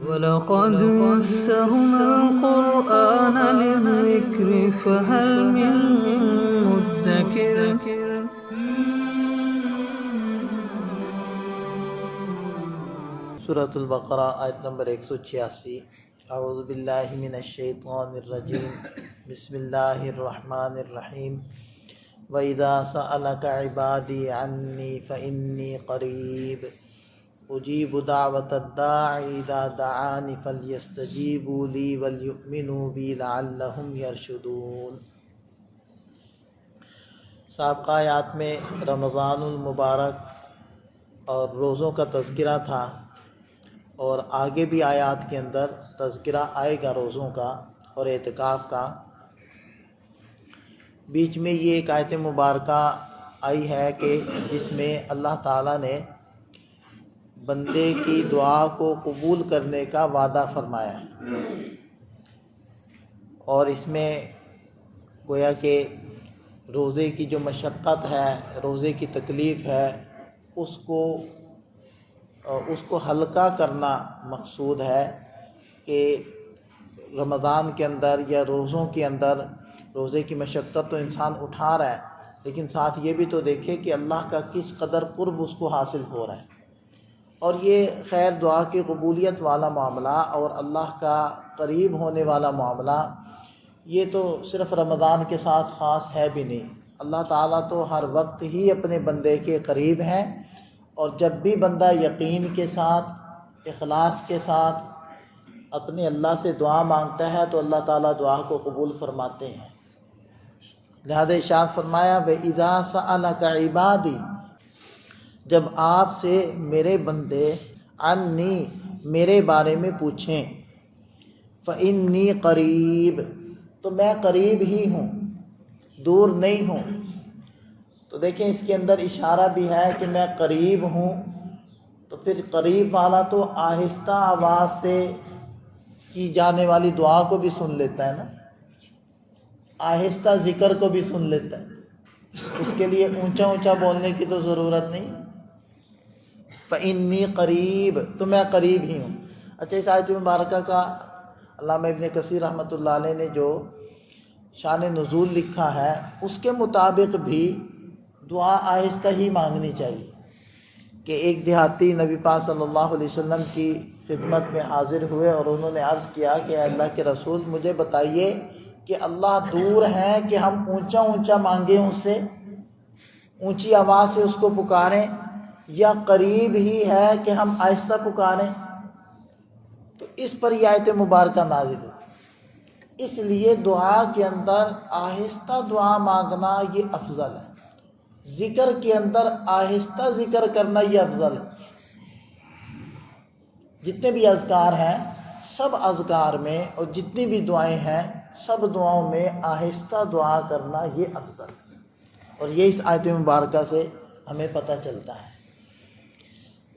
وَلَقَدْ يَسَّرْنَا الْقُرْآنَ لِلذِّكْرِ فَهَلْ مِن مُّدَّكِرٍ۔ سورۃ البقرہ آیت نمبر 186۔ اعوذ باللہ من الشیطان الرجیم، بسم اللہ الرحمن الرحیم۔ وَإِذَا سَأَلَكَ عِبَادِي عَنِّي فَإِنِّي قَرِيبٌ أُجِيبُ دَعْوَةَ الدَّاعِ إِذَا دَعَانِ فَلْيَسْتَجِيبُوا لِي وَلْيُؤْمِنُوا بِي لَعَلَّهُمْ يَرْشُدُونَ۔ سابقہ آیات میں رمضان المبارک اور روزوں کا تذکرہ تھا، اور آگے بھی آیات کے اندر تذکرہ آئے گا روزوں کا اور اعتکاف کا۔ بیچ میں یہ ایک آیت مبارکہ آئی ہے کہ جس میں اللہ تعالیٰ نے بندے کی دعا کو قبول کرنے کا وعدہ فرمایا ہے، اور اس میں گویا کہ روزے کی جو مشقت ہے، روزے کی تکلیف ہے، اس کو ہلکا کرنا مقصود ہے کہ رمضان کے اندر یا روزوں کے اندر روزے کی مشقت تو انسان اٹھا رہا ہے، لیکن ساتھ یہ بھی تو دیکھے کہ اللہ کا کس قدر قرب اس کو حاصل ہو رہا ہے۔ اور یہ خیر دعا کی قبولیت والا معاملہ اور اللہ کا قریب ہونے والا معاملہ، یہ تو صرف رمضان کے ساتھ خاص ہے بھی نہیں۔ اللہ تعالیٰ تو ہر وقت ہی اپنے بندے کے قریب ہیں، اور جب بھی بندہ یقین کے ساتھ، اخلاص کے ساتھ اپنے اللہ سے دعا مانگتا ہے تو اللہ تعالیٰ دعا کو قبول فرماتے ہیں۔ لہذا ارشاد فرمایا وَإِذَا سَأَلَكَ عِبَادِي، جب آپ سے میرے بندے عنی میرے بارے میں پوچھیں، فَإِنِّي قریب، تو میں قریب ہی ہوں، دور نہیں ہوں۔ تو دیکھیں اس کے اندر اشارہ بھی ہے کہ میں قریب ہوں، تو پھر قریب والا تو آہستہ آواز سے کی جانے والی دعا کو بھی سن لیتا ہے نا، آہستہ ذکر کو بھی سن لیتا ہے، اس کے لیے اونچا اونچا بولنے کی تو ضرورت نہیں۔ فَإِنِّي قریب، تو میں قریب ہی ہوں۔ اچھا، اس آیت مبارکہ کا علامہ ابن کثیر رحمۃ اللہ علیہ نے جو شان نزول لکھا ہے، اس کے مطابق بھی دعا آہستہ ہی مانگنی چاہیے۔ کہ ایک دیہاتی نبی پاک صلی اللہ علیہ وسلم کی خدمت میں حاضر ہوئے اور انہوں نے عرض کیا کہ اے اللہ کے رسول، مجھے بتائیے کہ اللہ دور ہیں کہ ہم اونچا اونچا مانگیں اس سے، اونچی آواز سے اس کو پکاریں، یا قریب ہی ہے کہ ہم آہستہ پکاریں؟ تو اس پر یہ آیت مبارکہ نازل ہوئی۔ اس لیے دعا کے اندر آہستہ دعا مانگنا یہ افضل ہے، ذکر کے اندر آہستہ ذکر کرنا یہ افضل ہے۔ جتنے بھی اذکار ہیں، سب اذکار میں اور جتنی بھی دعائیں ہیں، سب دعاؤں میں آہستہ دعا کرنا یہ افضل ہے، اور یہ اس آیت مبارکہ سے ہمیں پتہ چلتا ہے۔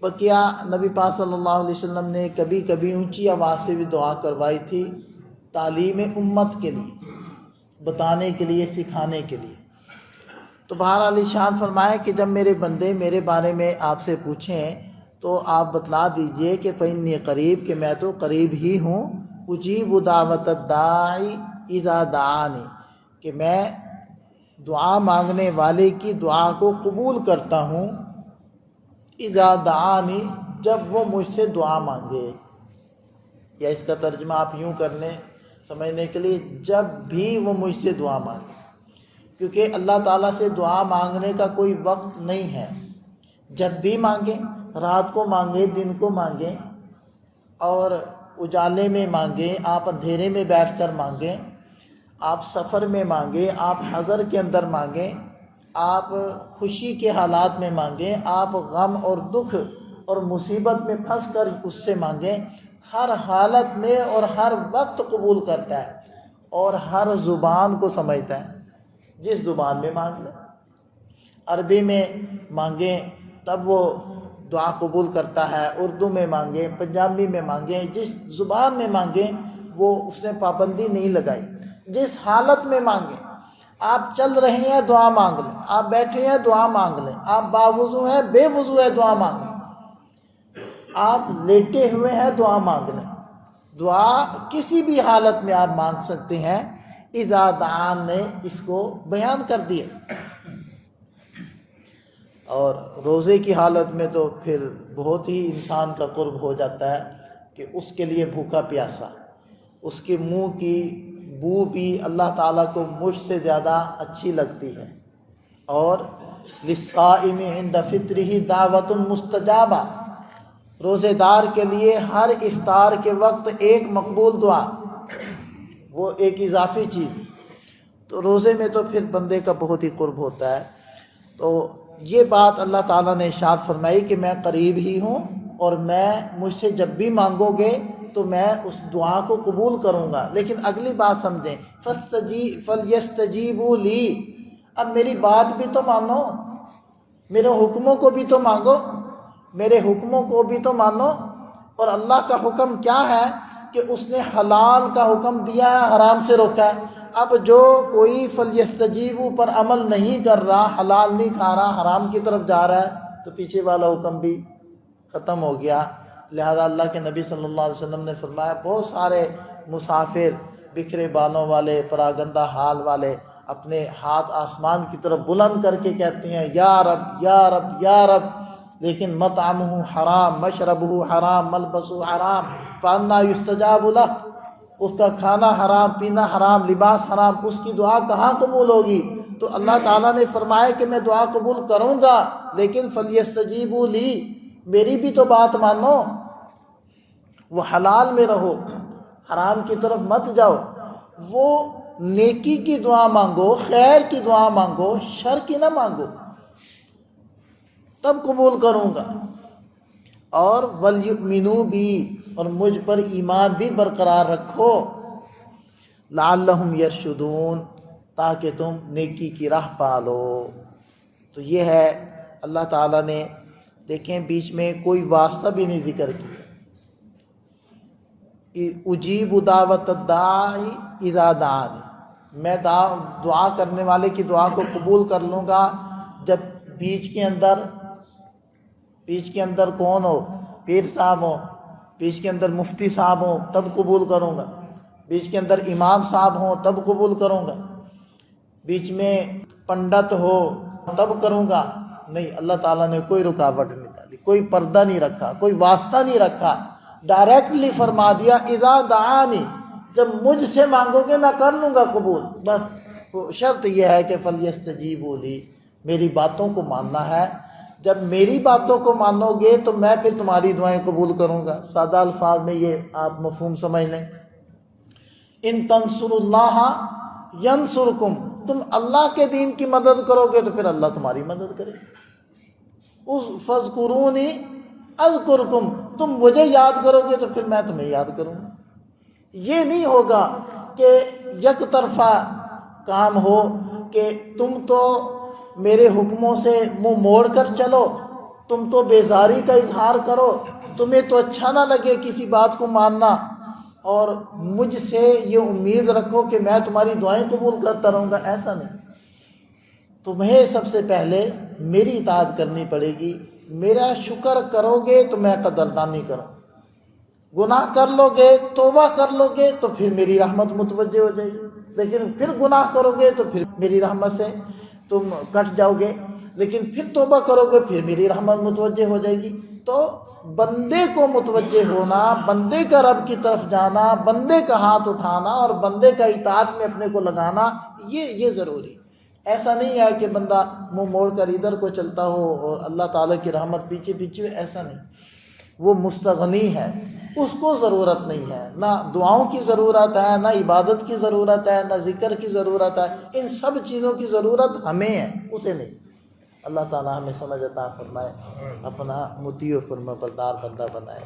بقیہ نبی پاک صلی اللہ علیہ وسلم نے کبھی کبھی اونچی آواز سے بھی دعا کروائی تھی، تعلیم امت کے لیے، بتانے کے لیے، سکھانے کے لیے۔ تو بہرحال ارشاد فرمایا کہ جب میرے بندے میرے بارے میں آپ سے پوچھیں تو آپ بتلا دیجئے کہ فإنی قریب، کہ میں تو قریب ہی ہوں، اجیب دعوت الداعی اذا دعانی، کہ میں دعا مانگنے والے کی دعا کو قبول کرتا ہوں، اذا دعانی، جب وہ مجھ سے دعا مانگے۔ یا اس کا ترجمہ آپ یوں کر لیں سمجھنے کے لیے، جب بھی وہ مجھ سے دعا مانگے، کیونکہ اللہ تعالیٰ سے دعا مانگنے کا کوئی وقت نہیں ہے۔ جب بھی مانگیں، رات کو مانگیں، دن کو مانگیں، اور اجالے میں مانگیں، آپ اندھیرے میں بیٹھ کر مانگیں، آپ سفر میں مانگیں، آپ حضر کے اندر مانگیں، آپ خوشی کے حالات میں مانگیں، آپ غم اور دکھ اور مصیبت میں پھنس کر اس سے مانگیں، ہر حالت میں اور ہر وقت قبول کرتا ہے، اور ہر زبان کو سمجھتا ہے۔ جس زبان میں مانگ لیں، عربی میں مانگیں تب وہ دعا قبول کرتا ہے، اردو میں مانگیں، پنجابی میں مانگیں، جس زبان میں مانگیں وہ اس نے پابندی نہیں لگائی، جس حالت میں مانگیں۔ آپ چل رہے ہیں دعا مانگ لیں، آپ بیٹھے ہیں دعا مانگ لیں، آپ باوضو ہیں، بے وضو ہے دعا مانگ لیں، آپ لیٹے ہوئے ہیں دعا مانگ لیں، دعا کسی بھی حالت میں آپ مانگ سکتے ہیں، اذا دعان نے اس کو بیان کر دیا۔ اور روزے کی حالت میں تو پھر بہت ہی انسان کا قرب ہو جاتا ہے کہ اس کے لیے بھوکا پیاسا، اس کے منہ کی بو بھی اللہ تعالیٰ کو مجھ سے زیادہ اچھی لگتی ہے۔ اور للصائم عند فطرہ دعوت مستجابہ، روزے دار کے لیے ہر افطار کے وقت ایک مقبول دعا، وہ ایک اضافی چیز۔ تو روزے میں تو پھر بندے کا بہت ہی قرب ہوتا ہے۔ تو یہ بات اللہ تعالیٰ نے ارشاد فرمائی کہ میں قریب ہی ہوں، اور میں مجھ سے جب بھی مانگو گے تو میں اس دعا کو قبول کروں گا۔ لیکن اگلی بات سمجھیں، فَلْيَسْتَجِيبُوا لِي، اب میری بات بھی تو مانو، میرے حکموں کو بھی تو مانگو، میرے حکموں کو بھی تو مانو۔ اور اللہ کا حکم کیا ہے کہ اس نے حلال کا حکم دیا ہے، حرام سے روکا ہے۔ اب جو کوئی فَلْيَسْتَجِيبُوا پر عمل نہیں کر رہا، حلال نہیں کھا رہا، حرام کی طرف جا رہا ہے، تو پیچھے والا حکم بھی ختم ہو گیا۔ لہذا اللہ کے نبی صلی اللہ علیہ وسلم نے فرمایا، بہت سارے مسافر بکھرے بالوں والے، پراگندہ حال والے اپنے ہاتھ آسمان کی طرف بلند کر کے کہتے ہیں یا رب یا رب یا رب، لیکن مطعمہ حرام، مشربہ حرام، ملبسہ حرام، فانا یستجاب لہ، اس کا کھانا حرام، پینا حرام، لباس حرام، اس کی دعا کہاں قبول ہوگی؟ تو اللہ تعالیٰ نے فرمایا کہ میں دعا قبول کروں گا، لیکن فَلْيَسْتَجِيبُوا لِي، میری بھی تو بات مانو، وہ حلال میں رہو، حرام کی طرف مت جاؤ، وہ نیکی کی دعا مانگو، خیر کی دعا مانگو، شر کی نہ مانگو، تب قبول کروں گا۔ اور وَلْيُؤْمِنُوا بِي، اور مجھ پر ایمان بھی برقرار رکھو، لَعَلَّهُمْ يَرْشُدُونَ، تاکہ تم نیکی کی راہ پالو۔ تو یہ ہے اللہ تعالیٰ نے، دیکھیں بیچ میں کوئی واسطہ بھی نہیں ذکر کیا، اجیب دعوت الداعی اذا دعانی، میں دعا کرنے والے کی دعا کو قبول کر لوں گا جب بیچ کے اندر کون ہو، پیر صاحب ہو، بیچ کے اندر مفتی صاحب ہوں تب قبول کروں گا، بیچ کے اندر امام صاحب ہوں تب قبول کروں گا، بیچ میں پنڈت ہو تب کروں گا۔ نہیں، اللہ تعالیٰ نے کوئی رکاوٹ نہیں ڈالی، کوئی پردہ نہیں رکھا، کوئی واسطہ نہیں رکھا، ڈائریکٹلی فرما دیا اذا دعانی، جب مجھ سے مانگو گے میں کر لوں گا قبول۔ بس شرط یہ ہے کہ فَلْيَسْتَجِيبُوا لِي، میری باتوں کو ماننا ہے، جب میری باتوں کو مانو گے تو میں پھر تمہاری دعائیں قبول کروں گا۔ سادہ الفاظ میں یہ آپ مفہوم سمجھ لیں، ان تنصروا اللہ ینصرکم، تم اللہ کے دین کی مدد کرو گے تو پھر اللہ تمہاری مدد کرے گا۔ فاذکرونی اذکرکم، تم مجھے یاد کرو گے تو پھر میں تمہیں یاد کروں گا۔ یہ نہیں ہوگا کہ یک طرفہ کام ہو کہ تم تو میرے حکموں سے منہ موڑ کر چلو، تم تو بیزاری کا اظہار کرو، تمہیں تو اچھا نہ لگے کسی بات کو ماننا، اور مجھ سے یہ امید رکھو کہ میں تمہاری دعائیں قبول کرتا رہوں گا۔ ایسا نہیں، تمہیں سب سے پہلے میری اطاعت کرنی پڑے گی، میرا شکر کرو گے تو میں قدردانی کروں، گناہ کر لو گے، توبہ کر لو گے تو پھر میری رحمت متوجہ ہو جائے گی، لیکن پھر گناہ کرو گے تو پھر میری رحمت سے تم کٹ جاؤ گے، لیکن پھر توبہ کرو گے پھر میری رحمت متوجہ ہو جائے گی۔ تو بندے کو متوجہ ہونا، بندے کا رب کی طرف جانا، بندے کا ہاتھ اٹھانا اور بندے کا اطاعت میں اپنے کو لگانا، یہ ضروری۔ ایسا نہیں ہے کہ بندہ منہ موڑ کر ادھر کو چلتا ہو اور اللہ تعالیٰ کی رحمت پیچھے پیچھے، ایسا نہیں، وہ مستغنی ہے، اس کو ضرورت نہیں ہے، نہ دعاؤں کی ضرورت ہے، نہ عبادت کی ضرورت ہے، نہ ذکر کی ضرورت ہے، ان سب چیزوں کی ضرورت ہمیں ہے، اسے نہیں۔ اللہ تعالیٰ ہمیں سمجھ عطا فرمائے، اپنا مطیع و فرما بردار بندہ بنائے۔